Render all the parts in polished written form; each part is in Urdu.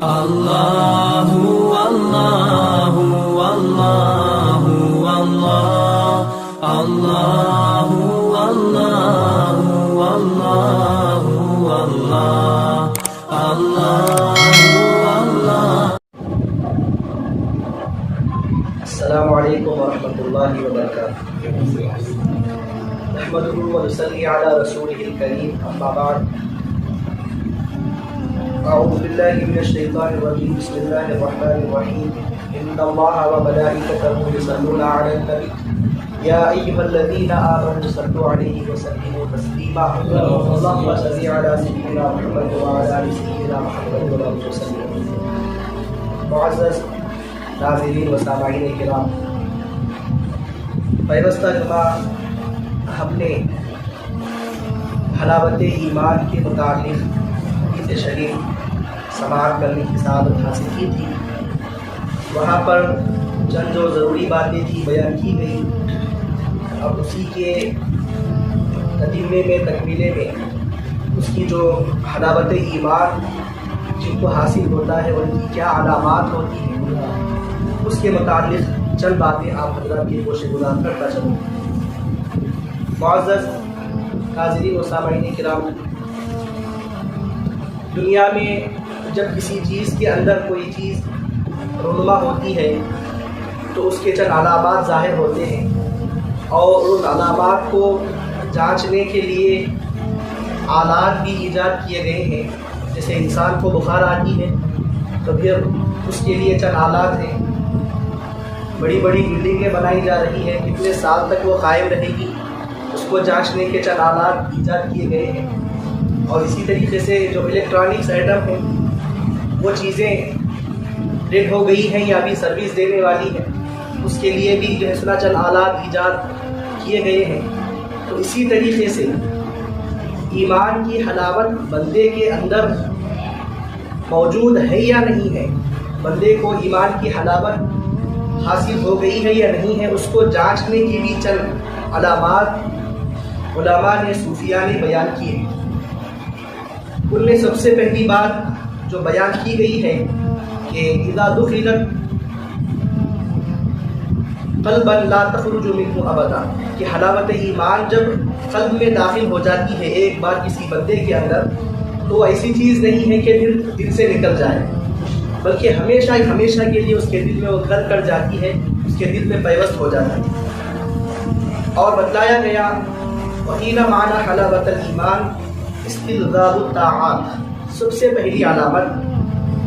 اللہ اللہ اللہ اللہ اللہ اللہ اللہ اللہ۔ السلام علیکم ورحمۃ اللہ وبرکاتہ۔ نحمدہ ونصلی علی رسولہ الکریم، اما بعد۔ اعوذ باللہ من الشیطان الرجیم، بسم اللہ الرحمن الرحیم۔ ان اللہ وملائکتہ یصلون علی النبی یا ایھا الذین آمنوا صلوا علیہ وسلموا تسلیما۔ اللهم صل علی سیدنا محمد وعلی آل سیدنا محمد وبارک وسلم۔ معزز ناظرین و سامعین کرام، پیوستہ جمعہ ہم نے حلاوت ایمان کے متعلق حدیث شریف سماعت کرنے کی سعادت حاصل کی تھی۔ وہاں پر چند جو ضروری باتیں تھی بیان کی گئی۔ اب اسی کے تتمے میں تکمیلے میں اس کی جو حلاوت ایمان جن کو حاصل ہوتا ہے ان کی کیا علامات ہوتی ہیں، اس کے متعلق چند باتیں آپ حضرات کی گوشِ گزار کرتا چلوں۔ معزز ناظرین و سامعین کرام، دنیا میں جب کسی چیز کے اندر کوئی چیز رونما ہوتی ہے تو اس کے چند علامات ظاہر ہوتے ہیں، اور ان علامات کو جانچنے کے لیے آلات بھی ایجاد کیے گئے ہیں۔ جیسے انسان کو بخار آتی ہے تو پھر اس کے لیے چند آلات ہیں۔ بڑی بڑی بلڈنگیں بنائی جا رہی ہیں، کتنے سال تک وہ قائم رہے گی اس کو جانچنے کے چند آلات ایجاد کیے گئے ہیں۔ اور اسی طریقے سے جو الیکٹرانکس آئٹم ہیں وہ چیزیں ڈیڈ ہو گئی ہیں یا ابھی سروس دینے والی ہیں، اس کے لیے بھی جو ہے سنا چند آلات ایجاد کیے گئے ہیں۔ تو اسی طریقے سے ایمان کی حلاوت بندے کے اندر موجود ہے یا نہیں ہے، بندے کو ایمان کی حلاوت حاصل ہو گئی ہے یا نہیں ہے، اس کو جانچنے کی بھی چند علامات علماء نے صوفیاء نے بیان کیے ہیں۔ ان میں سب سے پہلی بات جو بیان کی گئی ہے کہ اذا دخلت قلبا لا تخرج منه ابدا، کہ حلاوت ایمان جب قلب میں داخل ہو جاتی ہے ایک بار کسی بندے کے اندر، تو ایسی چیز نہیں ہے کہ پھر دل سے نکل جائے، بلکہ ہمیشہ ہمیشہ کے لیے اس کے دل میں وہ گھر کر جاتی ہے، اس کے دل میں پیوست ہو جاتا ہے۔ اور بتلایا گیا وَقِيلَ مَعْنَى حَلَاوَةَ الْإِيمَانِ اسْتِلْزَامُ الطَّاعَاتِ، سب سے پہلی علامت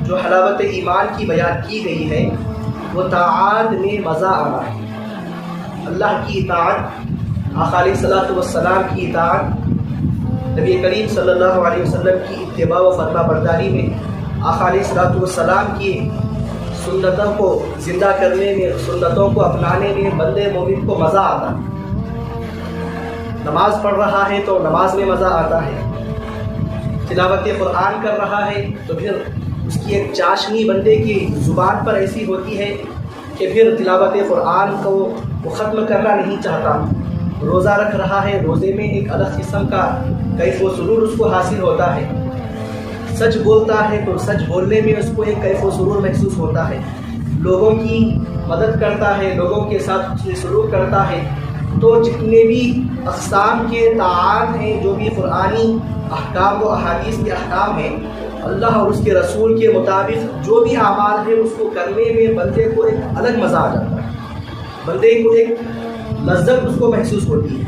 جو حلاوت ایمان کی بیان کی گئی ہے وہ طاعات میں مزہ آنا ہے۔ اللہ کی اطاعت، آقا علیہ الصلوۃ والسلام کی اطاعت، نبی کریم صلی اللہ علیہ وسلم کی اتباع و فرما برداری میں، آقا علیہ الصلوۃ والسلام کی سنتوں کو زندہ کرنے میں، سنتوں کو اپنانے میں بندے مومن کو مزہ آتا ہے۔ نماز پڑھ رہا ہے تو نماز میں مزہ آتا ہے، تلاوت قرآن کر رہا ہے تو پھر اس کی ایک چاشنی بندے کی زبان پر ایسی ہوتی ہے کہ پھر تلاوت قرآن کو وہ ختم کرنا نہیں چاہتا۔ روزہ رکھ رہا ہے، روزے میں ایک الگ قسم کا کیف و سرور اس کو حاصل ہوتا ہے۔ سچ بولتا ہے تو سچ بولنے میں اس کو ایک کیف و سرور محسوس ہوتا ہے۔ لوگوں کی مدد کرتا ہے، لوگوں کے ساتھ حسن سلوک کرتا ہے۔ تو جتنے بھی اقسام کے طاعات ہیں، جو بھی قرآنی احکام و احادیث کے احکام ہیں، اللہ اور اس کے رسول کے مطابق جو بھی اعمال ہے اس کو کرنے میں بندے کو ایک الگ مزہ آ جاتا ہے، بندے کو ایک لذت اس کو محسوس ہوتی ہے۔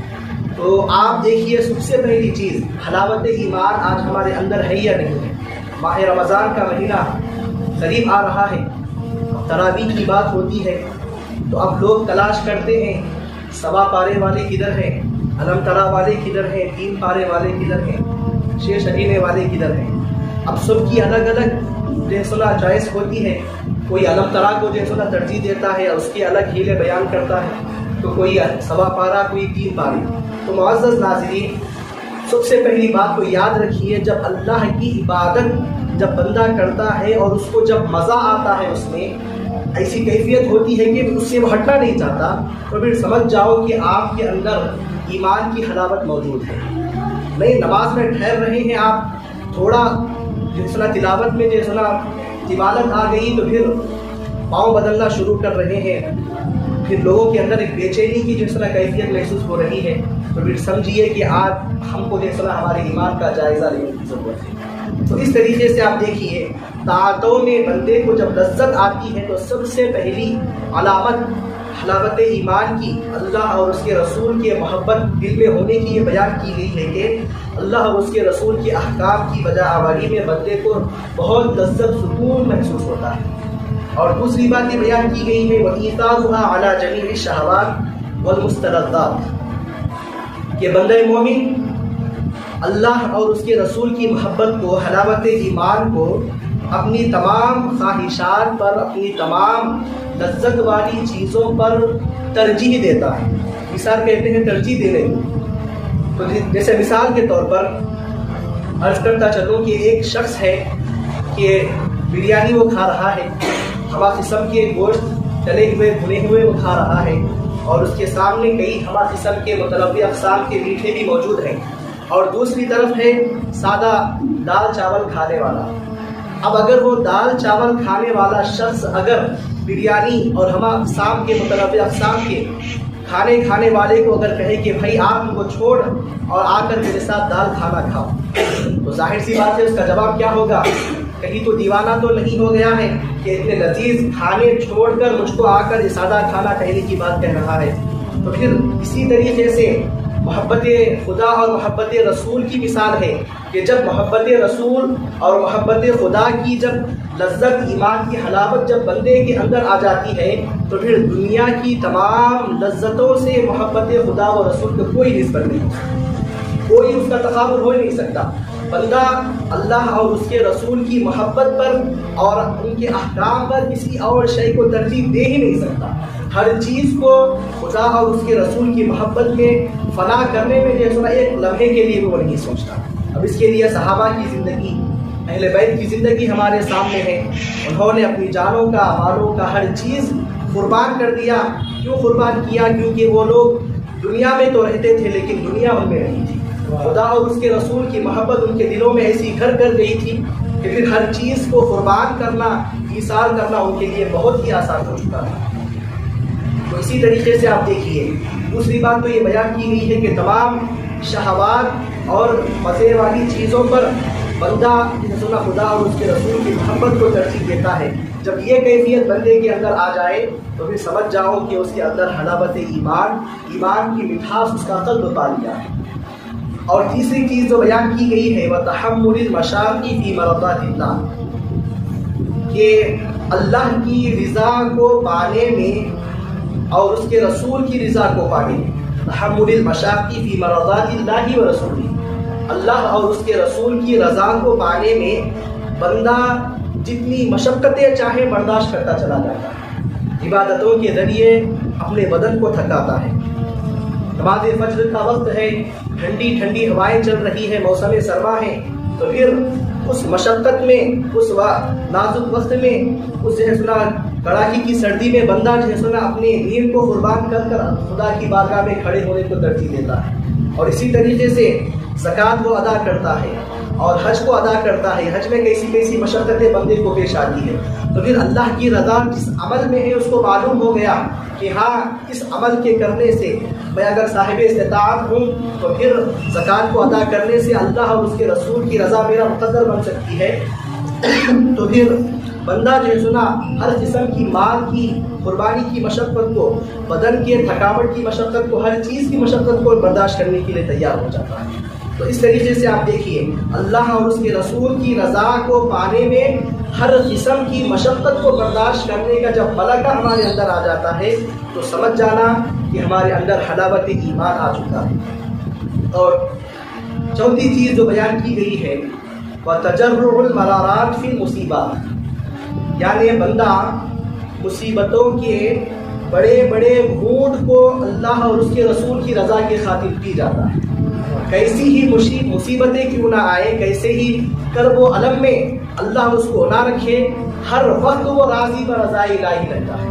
تو آپ دیکھیے سب سے پہلی چیز حلاوت ایمان آج ہمارے اندر ہے یا نہیں ہے۔ ماہ رمضان کا مہینہ قریب آ رہا ہے، تراویح کی بات ہوتی ہے تو اب لوگ تلاش کرتے ہیں 1.25 پارے والے کدھر ہیں، علم ترا والے کدھر ہیں، 3 پارے والے کدھر ہیں، 6 شرینے والے کدھر ہیں۔ اب سب کی الگ الگ جو سنا چوائس ہوتی ہے، کوئی علم ترا کو جو سنا ترجیح دیتا ہے اور اس کے الگ ہیلے بیان کرتا ہے، تو کوئی 1.25 پارا، کوئی 3 پارے۔ تو معزز ناظرین، سب سے پہلی بات کو یاد رکھیے، جب اللہ کی عبادت جب بندہ کرتا ہے اور اس کو جب مزہ آتا ہے، اس میں ایسی کیفیت ہوتی ہے کہ اس سے وہ ہٹنا نہیں چاہتا، تو پھر سمجھ جاؤ کہ آپ کے اندر ایمان کی حلاوت موجود ہے۔ نہیں نماز میں ٹھہر رہے ہیں آپ، تھوڑا جس طرح تلاوت میں جیسا طوالت آ گئی تو پھر پاؤں بدلنا شروع کر رہے ہیں، پھر لوگوں کے اندر ایک بے چینی کی جس طرح کیفیت محسوس ہو رہی ہے، تو پھر سمجھیے کہ آج ہم کو جس طرح ہمارے ایمان کا جائزہ لینے کی ضرورت ہے۔ تو اس طریقے سے آپ دیکھیے طاعتوں میں بندے کو جب لذت آتی ہے تو سب سے پہلی علامت حلاوت ایمان کی اللہ اور اس کے رسول کے محبت دل میں ہونے کی یہ بیان کی گئی ہے کہ اللہ اور اس کے رسول کے احکام کی بجا آوری میں بندے کو بہت لذت سکون محسوس ہوتا ہے۔ اور دوسری بات یہ بیان کی گئی ہے وَإِيثَارُهَا عَلَى جَمِيعِ الشَّهَوَاتِ وَالْمُسْتَلَذَّاتِ کہ بندہ مومن اللہ اور اس کے رسول کی محبت کو، حلاوت ایمان کو اپنی تمام خواہشات پر، اپنی تمام لذت والی چیزوں پر ترجیح دیتا ہے۔ مثال کہتے ہیں ترجیح دینے کی، تو جیسے مثال کے طور پر عرض کرتا چلوں کہ ایک شخص ہے کہ بریانی وہ کھا رہا ہے، ہوا قسم کے گوشت تلے ہوئے بھنے ہوئے وہ کھا رہا ہے، اور اس کے سامنے کئی ہوا قسم کے متنوع اقسام کے میٹھے بھی موجود ہیں، اور دوسری طرف ہے سادہ دال چاول کھانے والا۔ اب اگر وہ دال چاول کھانے والا شخص اگر بریانی اور ہما اقسام کے متنوع اقسام کے کھانے والے کو اگر کہے کہ بھائی آپ کو چھوڑ اور آ کر میرے ساتھ دال کھانا کھاؤ، تو ظاہر سی بات ہے اس کا جواب کیا ہوگا؟ کہیں تو دیوانہ تو نہیں ہو گیا ہے کہ اتنے لذیذ کھانے چھوڑ کر مجھ کو آ کر یہ سادہ کھانا کہنے کی بات کہہ رہا ہے۔ تو پھر اسی طریقے سے محبت خدا اور محبت رسول کی مثال ہے کہ جب محبت رسول اور محبت خدا کی جب لذت ایمان کی حلاوت جب بندے کے اندر آ جاتی ہے تو پھر دنیا کی تمام لذتوں سے محبت خدا و رسول کا کوئی نسبت نہیں، کوئی اس کا تقابل ہو نہیں سکتا۔ بندہ اللہ اور اس کے رسول کی محبت پر اور ان کے احکام پر کسی اور شے کو ترجیح دے ہی نہیں سکتا۔ ہر چیز کو خدا اور اس کے رسول کی محبت میں فنا کرنے میں جیسا ایک لمحے کے لیے وہ نہیں سوچتا۔ اب اس کے لیے صحابہ کی زندگی، اہل بیت کی زندگی ہمارے سامنے ہے، انہوں نے اپنی جانوں کا، مالوں کا ہر چیز قربان کر دیا۔ کیوں قربان کیا؟ کیونکہ وہ لوگ دنیا میں تو رہتے تھے لیکن دنیا ان میں نہیں تھی۔ خدا اور اس کے رسول کی محبت ان کے دلوں میں ایسی گھر کر گئی تھی کہ پھر ہر چیز کو قربان کرنا، ایثار کرنا ان کے لیے بہت ہی آسان ہو چکا تھا۔ تو اسی طریقے سے آپ دیکھیے دوسری بات تو یہ بیان کی گئی ہے کہ تمام شہوات اور مزے والی چیزوں پر بندہ سنا خدا اور اس کے رسول کی محبت کو ترجیح دیتا ہے۔ جب یہ کیفیت بندے کے اندر آ جائے تو پھر سمجھ جاؤ کہ اس کے اندر حلاوت ایمان کی مٹھاس اس کا قلب پا لیا ہے۔ اور تیسری چیز جو بیان کی گئی ہے وہ تحمل المشاق فی مرضات اللہ، کہ اللہ کی رضا کو پانے میں اور اس کے رسول کی رضا کو پانے میں، تحمل المشاق فی مرضات اللہ و رسولہ، اللہ اور اس کے رسول کی رضا کو پانے میں بندہ جتنی مشقتیں چاہے برداشت کرتا چلا جاتا ہے، عبادتوں کے ذریعے اپنے بدن کو تھکاتا ہے۔ نماز فجر کا وقت ہے، ٹھنڈی ٹھنڈی ہوائیں چل رہی ہے، موسم سرما ہے، تو پھر اس مشقت میں، اس نازک وقت میں، اس کڑاکی کی سردی میں بندہ جو ہے سنا اپنے نیند کو قربان کر کر خدا کی بارگاہ میں کھڑے ہونے کو ترجیح دیتا ہے۔ اور اسی طریقے سے زکوٰۃ کو ادا کرتا ہے اور حج کو ادا کرتا ہے۔ حج میں کیسی کیسی مشقتیں بندے کو پیش آتی ہے، تو پھر اللہ کی رضا جس عمل میں ہے اس کو معلوم ہو گیا کہ ہاں اس عمل کے کرنے سے میں اگر صاحب استطاعت ہوں تو پھر زکوٰۃ کو ادا کرنے سے اللہ اور اس کے رسول کی رضا میرا مقدر بن سکتی ہے۔ تو پھر بندہ جو ہے سنا ہر قسم کی مال کی قربانی کی مشقت کو، بدن کے تھکاوٹ کی مشقت کو، ہر چیز کی مشقت کو برداشت کرنے کے لیے تیار ہو جاتا ہے۔ تو اس طریقے سے آپ دیکھیے اللہ اور اس کے رسول کی رضا کو پانے میں ہر قسم کی مشقت کو برداشت کرنے کا جب ملکہ ہمارے اندر آ جاتا ہے تو سمجھ جانا کہ ہمارے اندر حلاوت ایمان آ چکا ہے۔ اور چوتھی چیز جو بیان کی گئی ہے وہ تجرع المرارات فی المصیبات، یعنی بندہ مصیبتوں کے بڑے بڑے گھونٹ کو اللہ اور اس کے رسول کی رضا کی خاطر پی جاتا ہے۔ کیسی ہی مصیبتیں کیوں نہ آئے، کیسے ہی کرب و علم میں اللہ اس کو نہ رکھے، ہر وقت وہ راضی برضا الہی رہتا ہے۔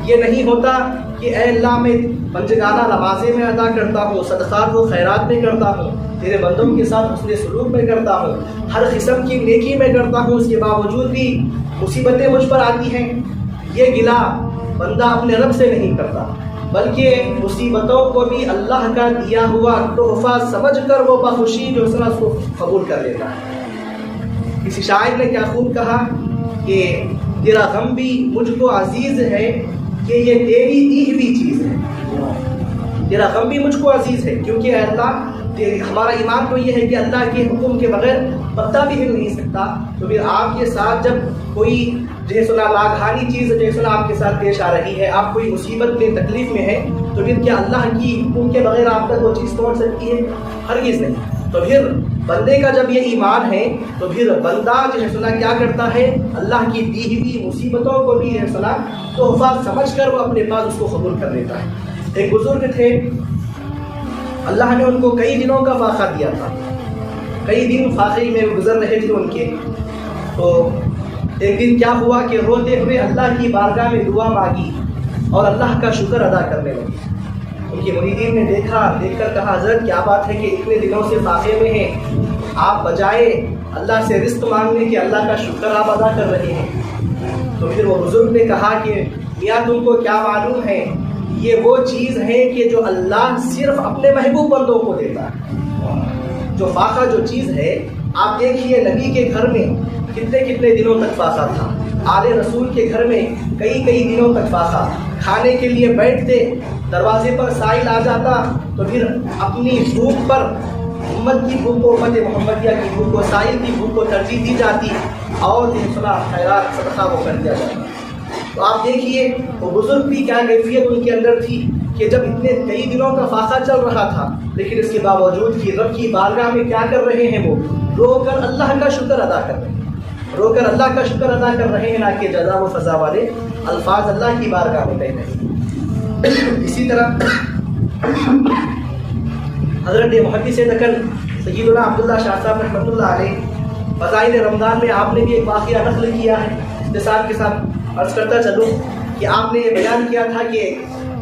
یہ نہیں ہوتا کہ اے اللہ میں پنجگانہ نمازیں میں ادا کرتا ہوں، صدقات و خیرات میں کرتا ہوں، تیرے بندوں کے ساتھ حسن سلوک میں کرتا ہوں، ہر قسم کی نیکی میں کرتا ہوں، اس کے باوجود بھی مصیبتیں مجھ پر آتی ہیں۔ یہ گلہ بندہ اپنے رب سے نہیں کرتا، بلکہ مصیبتوں کو بھی اللہ کا دیا ہوا تحفہ سمجھ کر وہ بخوشی جو اس کو قبول کر لیتا ہے۔ کسی شاعر نے کیا خوب کہا کہ تیرا غم بھی مجھ کو عزیز ہے کہ یہ تیری دی ہوئی چیز ہے۔ تیرا غم بھی مجھ کو عزیز ہے کیونکہ اے اللہ ہمارا ایمان تو یہ ہے کہ اللہ کے حکم کے بغیر پتا بھی ہل نہیں سکتا، تو پھر آپ کے ساتھ جب کوئی جیسے لاگھانی چیز جیسے آپ کے ساتھ پیش آ رہی ہے، آپ کوئی مصیبت میں تکلیف میں ہے، تو پھر کیا اللہ کی حکم کے بغیر آپ تک وہ چیز پہنچ سکتی ہے؟ ہرگز نہیں۔ تو پھر بندے کا جب یہ ایمان ہے تو پھر بندہ جو ہے کیا کرتا ہے، اللہ کی دی ہوئی مصیبتوں کو بھی تحفہ سمجھ کر وہ اپنے پاس اس کو قبول کر لیتا ہے۔ ایک بزرگ تھے، اللہ نے ان کو کئی دنوں کا فاقہ دیا تھا، کئی دن فاقے میں گزر رہے تھے ان کے۔ تو ایک دن کیا ہوا کہ روتے ہوئے اللہ کی بارگاہ میں دعا مانگی اور اللہ کا شکر ادا کرنے لگے۔ ان کے مریدین نے دیکھ کر کہا حضرت کیا بات ہے کہ اتنے دنوں سے فاقے میں ہیں، آپ بجائے اللہ سے رزق مانگنے کے اللہ کا شکر آپ ادا کر رہے ہیں۔ تو پھر وہ بزرگ نے کہا کہ میاں تم کو کیا معلوم ہے، یہ وہ چیز ہے کہ جو اللہ صرف اپنے محبوب بندوں کو دیتا ہے۔ جو فاقہ جو چیز ہے، آپ دیکھیے نبی کے گھر میں کتنے دنوں تک فاقہ تھا، آل رسول کے گھر میں کئی دنوں تک فاقہ، کھانے کے لیے بیٹھتے دروازے پر سائل آ جاتا تو پھر اپنی بھوک پر امت کی بھوک کو، امت محمدیہ کی بھوک کو، سائل کی بھوک کو ترجیح دی جاتی اور خیرات صدقہ وہ کر دیا جاتا۔ تو آپ دیکھیے وہ بزرگ بھی کیا کیفیت ان کے اندر تھی کہ جب اتنے کئی دنوں کا فاقہ چل رہا تھا لیکن اس کے باوجود کہ رب کی بارگاہ میں کیا کر رہے ہیں، وہ رو کر اللہ کا شکر ادا کر رہے ہیں، رو کر اللہ کا شکر ادا کر رہے ہیں، نہ کہ جزا و سزا والے الفاظ اللہ کی بارگاہ میں کہہ رہے ہیں۔ اسی طرح حضرت محدث دکن سیدنا عبداللہ شاہ صاحب رحمۃ اللہ علیہ فضائل رمضان میں آپ نے بھی ایک واقعہ نقل کیا ہے، اختصار کے ساتھ عرض کرتا چلوں کہ آپ نے یہ بیان کیا تھا کہ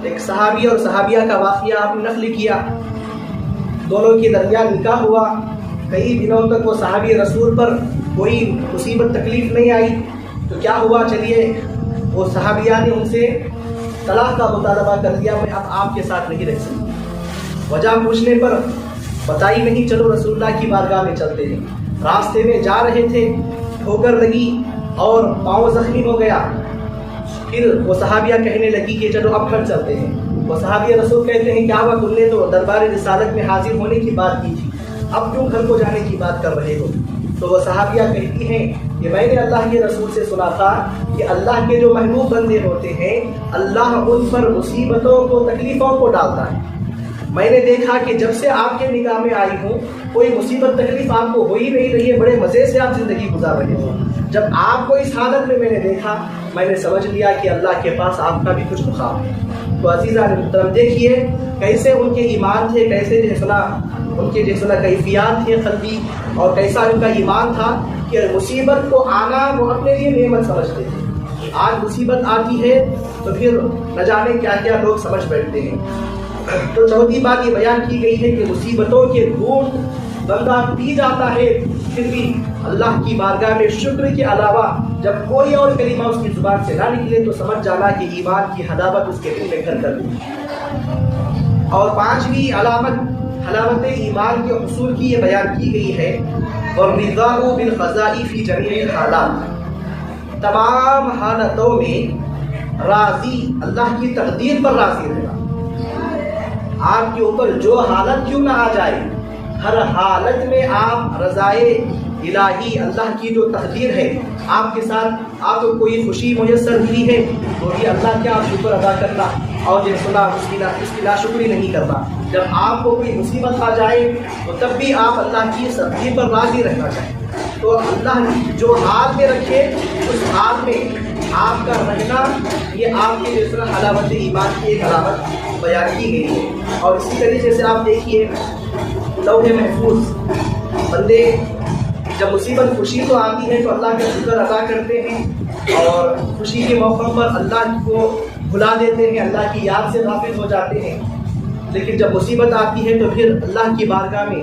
ایک صحابی اور صحابیہ کا واقعہ آپ نے نقل کیا، دونوں کے درمیان نکاح ہوا، کئی دنوں تک وہ صحابی رسول پر کوئی مصیبت تکلیف نہیں آئی، تو کیا ہوا، چلیے وہ صحابیہ نے ان سے طلاق کا مطالبہ کر دیا، میں اب آپ کے ساتھ نہیں رہ سکتی۔ وجہ پوچھنے پر بتائی نہیں، چلو رسول اللہ کی بارگاہ میں چلتے ہیں۔ راستے میں جا رہے تھے، ٹھوکر لگی اور پاؤں زخمی ہو گیا، پھر وہ صحابیہ کہنے لگی کہ چلو اب گھر چلتے ہیں۔ وہ صحابیہ رسول کہتے ہیں کیا ہوا، تم نے تو دربار رسالت میں حاضر ہونے کی بات کی تھی، اب کیوں گھر کو جانے کی بات کر رہے ہو؟ تو وہ صحابیہ کہتی ہیں کہ میں نے اللہ کے رسول سے سنا تھا کہ اللہ کے جو محبوب بندے ہوتے ہیں اللہ ان پر مصیبتوں کو، تکلیفوں کو ڈالتا ہے۔ میں نے دیکھا کہ جب سے آپ کے نگاہ میں آئی ہوں کوئی مصیبت تکلیف آپ کو ہو ہی نہیں رہی ہے، بڑے مزے سے آپ زندگی گزار رہے ہو۔ جب آپ کو اس حالت میں نے دیکھا، میں نے سمجھ لیا کہ اللہ کے پاس آپ کا بھی کچھ مقام ہے۔ تو عزیزان محترم دیکھیے کیسے ان کے ایمان تھے، کیسے ان کے کیفیات تھے قلبی، اور کیسا ان کا ایمان تھا کہ مصیبت کو آنا وہ اپنے لیے نعمت سمجھتے تھے۔ آج مصیبت آتی ہے تو پھر نہ جانے کیا کیا لوگ سمجھ بیٹھتے ہیں۔ تو چوتھی بات یہ بیان کی گئی ہے کہ مصیبتوں کے گھونٹ بندہ پی جاتا ہے، پھر بھی اللہ کی بارگاہ میں شکر کے علاوہ جب کوئی اور کلمہ اس کی زبان سے نہ نکلے تو سمجھ جانا کہ ایمان کی حلاوت اس کے دل میں گھر کر دی۔ اور پانچویں علامت حلاوت ایمان کے حصول کی یہ بیان کی گئی ہے، وَالرِّضَاءُ بِالْقَضَاءِ فِي جَمِيعِ الْحَالَاتِ، تمام حالتوں میں راضی، اللہ کی تقدیر پر راضی رہنا۔ آپ کے اوپر جو حالت کیوں نہ آ جائے، ہر حالت میں آپ رضائے الہی، اللہ کی جو تقدیر ہے آپ کے ساتھ، آپ کو کوئی خوشی میسر ہوئی ہے تو بھی اللہ کا آپ شکر ادا کرنا، اور جن سنا اس کی ناشکری نہیں کرنا۔ جب آپ کو کوئی مصیبت آ جائے تو تب بھی آپ اللہ کی تقدیر پر راضی رہنا چاہیے۔ تو اللہ جو حال میں رکھے اس حال میں آپ کا رہنا، یہ آپ کے جس طرح حلاوت ایمان کی ایک علامت بیان کی گئی ہے۔ اور اسی طریقے سے آپ دیکھیے لوح محفوظ، بندے جب مصیبت خوشی تو آتی ہے تو اللہ کا شکر ادا کرتے ہیں، اور خوشی کے موقع پر اللہ کو بھلا دیتے ہیں، اللہ کی یاد سے غافل ہو جاتے ہیں۔ لیکن جب مصیبت آتی ہے تو پھر اللہ کی بارگاہ میں